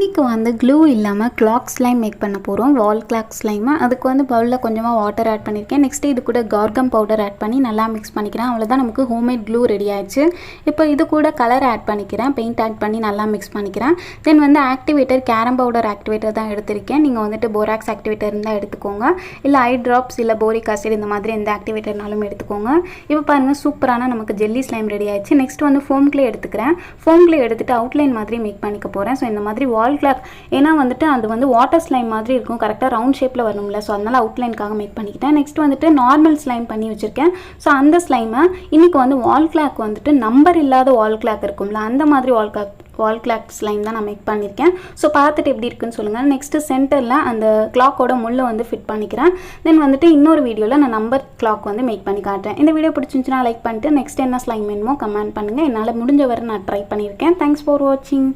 இன்றைக்கி வந்து க்ளூ இல்லாமல் கிளாக் ஸ்லைம் மேக் பண்ண போகிறோம். Wall clock slime. அதுக்கு வந்து பவுலில் கொஞ்சமாக வாட்டர் ஆட் பண்ணியிருக்கேன். நெக்ஸ்ட்டு இது கூட கார்கம் பவுடர் ஆட் பண்ணி நல்லா மிக்ஸ் பண்ணிக்கிறேன். அவ்வளோதான், நமக்கு ஹோம்மேட் க்ளூ ரெடி ஆயிடுச்சு. இப்போ இது கூட கலர் ஆட் பண்ணிக்கிறேன். பெயிண்ட் ஆட் பண்ணி நல்லா மிக்ஸ் பண்ணிக்கிறேன். தென் வந்து ஆக்டிவேட்டர், கேரம் பவுடர் ஆக்டிவேட்டர் தான் எடுத்திருக்கேன். நீங்கள் வந்துட்டு போராக்ஸ் ஆக்டிவேட்டர் இருந்தால் எடுத்துக்கோங்க, இல்லை ஐ ட்ராப்ஸ் இல்லை போரிக் ஆசிட் இந்த மாதிரி எந்த ஆக்டிவேட்டர்னாலும் எடுத்துக்கோங்க. இப்போ பாருங்கள், சூப்பரான நமக்கு ஜெல்லி ஸ்லைம் ரெடி ஆயிடுச்சு. நெக்ஸ்ட் வந்து ஃபோம் க்ளே எடுத்துக்கிறேன். ஃபோம் க்ளே எடுத்துகிட்டு அவுட்லைன் மாதிரி மேக் பண்ணிக்க போகிறேன். ஸோ இந்த மாதிரி வால் கிளாக், ஏன்னா வந்துட்டு அது வந்து வாட்டர் ஸ்லைம் மாதிரி இருக்கும், கரெக்டாக ரவுண்ட் ஷேப்பில் வரணும்ல. ஸோ அதனால் அவுட்லைனுக்காக மேக் பண்ணிக்கிட்டேன். நெக்ஸ்ட் வந்துட்டு நார்மல் ஸ்லைம் பண்ணி வச்சுருக்கேன். ஸோ அந்த ஸ்லைமை இன்றைக்கி வந்து வால் கிளாக் வந்துட்டு நம்பர் இல்லாத வால் கிளாக் இருக்கும்ல, அந்த மாதிரி வால் கிளாக் ஸ்லைம் தான் நான் மேக் பண்ணியிருக்கேன். ஸோ பார்த்துட்டு எப்படி இருக்குன்னு சொல்லுங்கள். நெக்ஸ்ட்டு சென்டரில் அந்த கிளாக்கோட முள்ளை வந்து ஃபிட் பண்ணிக்கிறேன். தென் வந்துட்டு இன்னொரு வீடியோவில் நான் நம்பர் கிளாக் வந்து மேக் பண்ணி காட்டுறேன். இந்த வீடியோ பிடிச்சிருந்துச்சுன்னா லைக் பண்ணிட்டு நெக்ஸ்ட் என்ன ஸ்லைம் வேணுமோ கமெண்ட் பண்ணுங்கள். என்னால் முடிஞ்ச வரை நான் ட்ரை பண்ணியிருக்கேன். தேங்க்ஸ் ஃபார் வாட்சிங்.